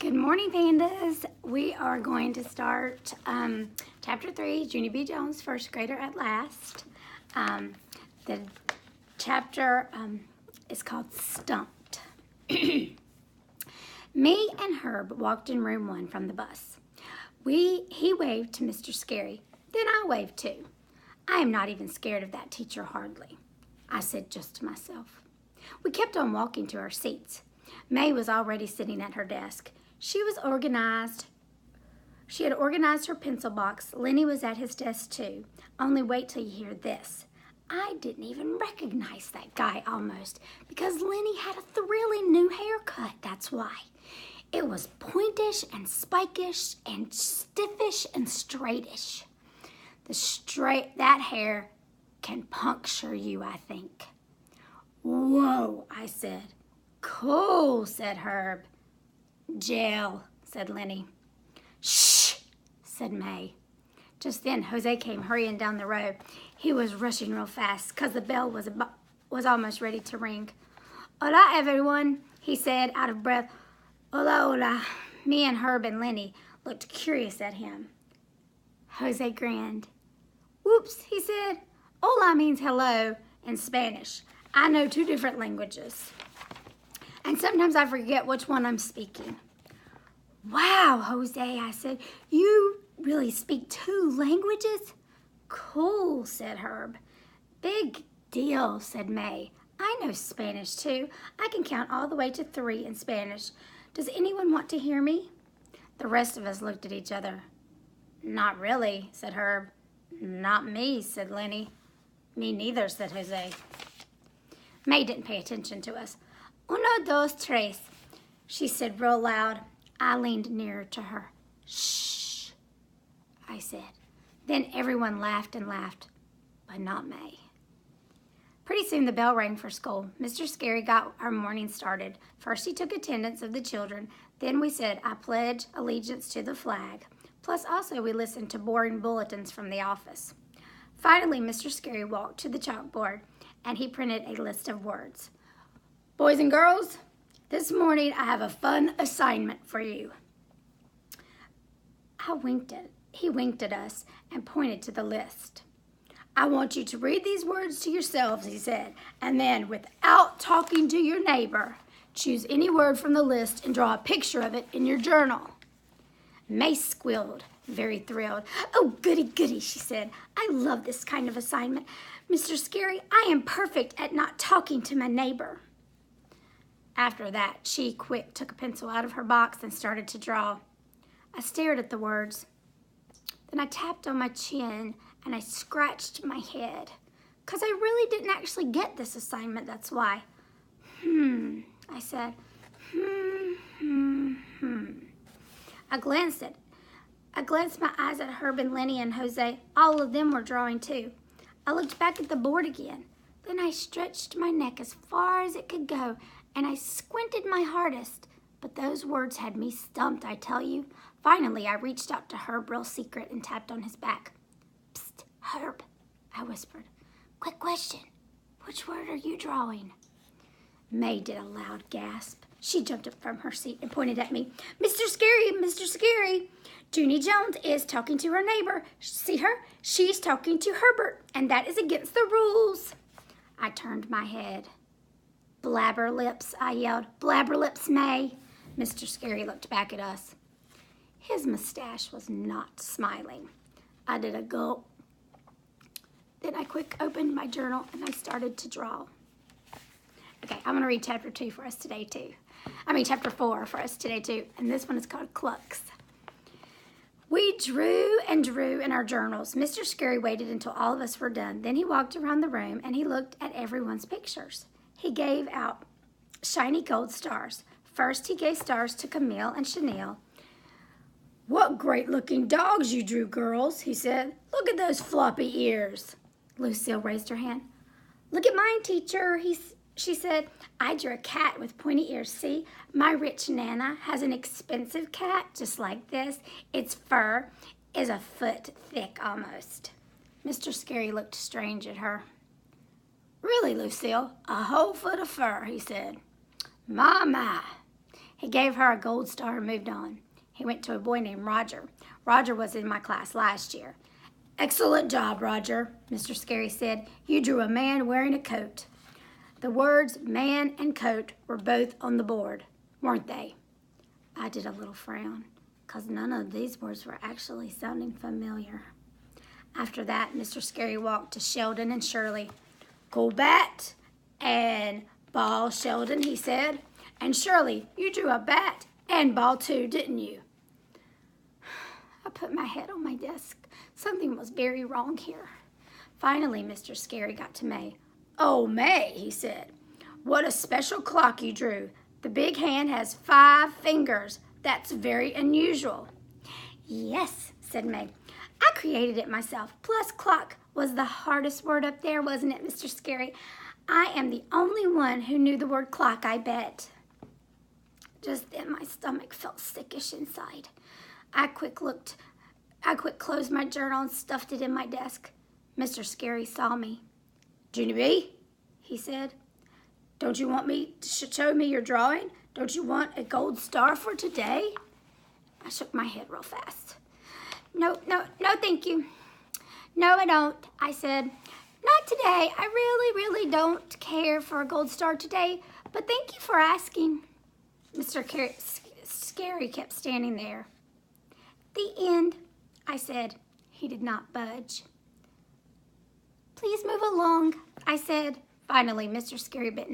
Good morning, Pandas. We are going to start Chapter 3, Junie B. Jones, First Grader at Last. The chapter is called Stumped. Me and Herb walked in room 1 from the bus. He waved to Mr. Scary. Then I waved too. I am not even scared of that teacher hardly, I said just to myself. We kept on walking to our seats. May was already sitting at her desk. She had organized her pencil box. Lenny was at his desk too. Only wait till you hear this. I didn't even recognize that guy almost, because Lenny had a thrilling new haircut, that's why. It was pointish and spikish and stiffish and straightish. That hair can puncture you, I think. Whoa, I said. Cool, said Herb. Jail, said Lenny. Shh, said May. Just then, Jose came hurrying down the road. He was rushing real fast because the bell was almost ready to ring. Hola, everyone, he said, out of breath. Hola, hola. Me and Herb and Lenny looked curious at him. Jose grinned. Whoops, he said. Hola means hello in Spanish. I know 2 different languages. And sometimes I forget which one I'm speaking. Wow, Jose, I said, you really speak 2 languages? Cool, said Herb. Big deal, said May. I know Spanish too. I can count all the way to 3 in Spanish. Does anyone want to hear me? The rest of us looked at each other. Not really, said Herb. Not me, said Lenny. Me neither, said Jose. May didn't pay attention to us. Uno, dos, tres, she said real loud. I leaned nearer to her. Shh, I said. Then everyone laughed and laughed, but not May. Pretty soon the bell rang for school. Mr. Scary got our morning started. First he took attendance of the children. Then we said, I pledge allegiance to the flag. Plus also we listened to boring bulletins from the office. Finally, Mr. Scary walked to the chalkboard and he printed a list of words. Boys and girls, this morning I have a fun assignment for you. He winked at us and pointed to the list. I want you to read these words to yourselves, he said, and then, without talking to your neighbor, choose any word from the list and draw a picture of it in your journal. May squealed, very thrilled. Oh, goody, goody, she said. I love this kind of assignment. Mr. Scary, I am perfect at not talking to my neighbor. After that, she quick took a pencil out of her box and started to draw. I stared at the words. Then I tapped on my chin and I scratched my head. 'Cause I really didn't actually get this assignment, that's why. I said, I glanced my eyes at Herb and Lenny and Jose. All of them were drawing too. I looked back at the board again. Then I stretched my neck as far as it could go and I squinted my hardest. But those words had me stumped, I tell you. Finally, I reached out to Herb real secret and tapped on his back. Psst, Herb, I whispered. Quick question. Which word are you drawing? May did a loud gasp. She jumped up from her seat and pointed at me. Mr. Scary, Mr. Scary. Junie Jones is talking to her neighbor. See her? She's talking to Herbert, and that is against the rules. I turned my head. Blabber lips, I yelled. Blabber lips, May. Mr. Scary looked back at us. His mustache was not smiling. I did a gulp. Then I quick opened my journal and I started to draw. Okay, I'm going to read chapter 2 for us today too. Chapter 4 for us today too. And this one is called Clucks. We drew and drew in our journals. Mr. Scary waited until all of us were done. Then he walked around the room and he looked at everyone's pictures. He gave out shiny gold stars. First, he gave stars to Camille and Chanel. What great-looking dogs you drew, girls, he said. Look at those floppy ears. Lucille raised her hand. Look at mine, teacher, she said. I drew a cat with pointy ears. See, my rich Nana has an expensive cat just like this. Its fur is a foot thick almost. Mr. Scary looked strange at her. Really, Lucille, a whole foot of fur, he said. My. He gave her a gold star and moved on. He went to a boy named Roger. Roger was in my class last year. "Excellent job, Roger," Mr. Scary said. "You drew a man wearing a coat." The words man and coat were both on the board, weren't they? I did a little frown, because none of these words were actually sounding familiar. After that, Mr. Scary walked to Sheldon and Shirley. "Go bat and ball, Sheldon," he said. "And Shirley, you drew a bat and ball too, didn't you?" I put my head on my desk. Something was very wrong here. Finally, Mr. Scary got to May. "Oh, May," he said, "what a special clock you drew. The big hand has 5 fingers. That's very unusual." "Yes," said May. "I created it myself. Plus clock was the hardest word up there, wasn't it, Mr. Scary? I am the only one who knew the word clock, I bet." Just then my stomach felt sickish inside. I quick closed my journal and stuffed it in my desk. Mr. Scary saw me. "Junie B," he said, "don't you want me to show me your drawing? Don't you want a gold star for today?" I shook my head real fast. No, thank you. "No, I don't," I said. "Not today. I really don't care for a gold star today, but thank you for asking." Mr. Scary kept standing there. "The end," I said. He did not budge. "Please move along," I said. Finally, Mr. Scary bent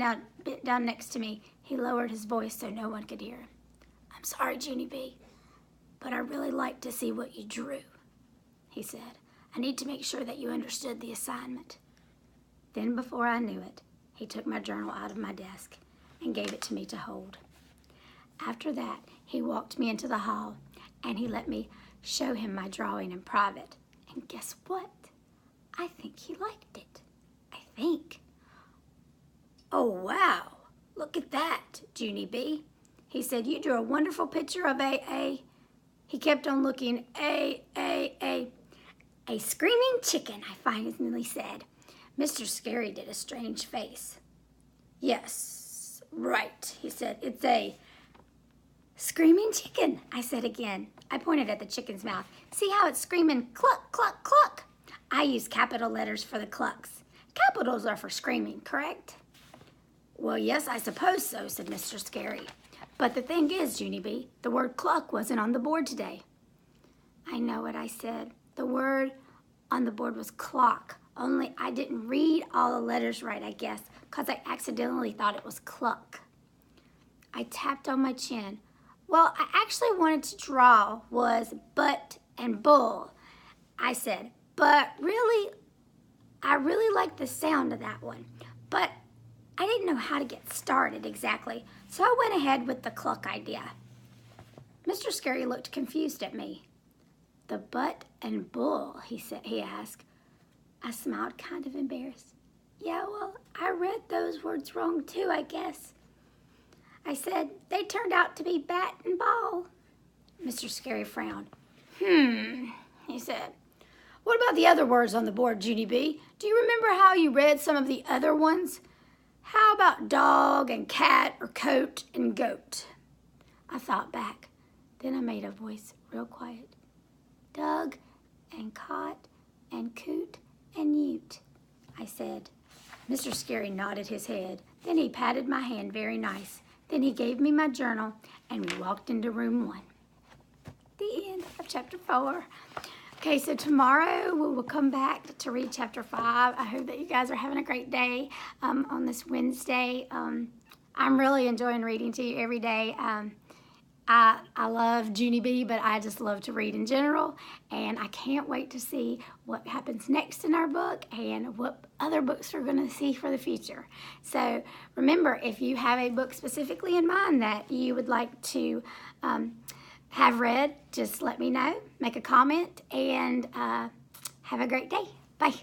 down next to me. He lowered his voice so no one could hear him. "I'm sorry, Junie B, but I really like to see what you drew," he said. "I need to make sure that you understood the assignment." Then, before I knew it, he took my journal out of my desk and gave it to me to hold. After that, he walked me into the hall, and he let me show him my drawing in private. And guess what? I think he liked it. I think. "Oh, wow. Look at that, Junie B," he said. "You drew a wonderful picture of a..." He kept on looking. A screaming chicken," I finally said. Mr. Scary did a strange face. "Yes, right," he said. "It's a screaming chicken," I said again. I pointed at the chicken's mouth. "See how it's screaming cluck, cluck, cluck?" I use capital letters for the clucks. Capitals are for screaming, correct? "Well, yes, I suppose so," said Mr. Scary. "But the thing is, Junie B, the word cluck wasn't on the board today." "I know what I said. The word on the board was clock, only I didn't read all the letters right, I guess, because I accidentally thought it was cluck." I tapped on my chin. "Well, I actually wanted to draw was butt and bull," I said. "But really, I really like the sound of that one. But I didn't know how to get started exactly, so I went ahead with the cluck idea." Mr. Scary looked confused at me. "The butt and bull," he asked. I smiled, kind of embarrassed. "Yeah, well, I read those words wrong too, I guess." I said, "They turned out to be bat and ball." Mr. Scary frowned. He said. "What about the other words on the board, Junie B? Do you remember how you read some of the other ones? How about dog and cat or coat and goat?" I thought back. Then I made a voice real quiet. "Doug and cot and coot and ute," I said. Mr. Scary nodded his head. Then he patted my hand very nice. Then he gave me my journal, and we walked into room 1. The end of chapter 4. Okay, so tomorrow we will come back to read chapter 5. I hope that you guys are having a great day on this Wednesday. I'm really enjoying reading to you every day. I love Junie B, but I just love to read in general, and I can't wait to see what happens next in our book and what other books we're going to see for the future. So remember, if you have a book specifically in mind that you would like to have read, just let me know, make a comment, and have a great day. Bye.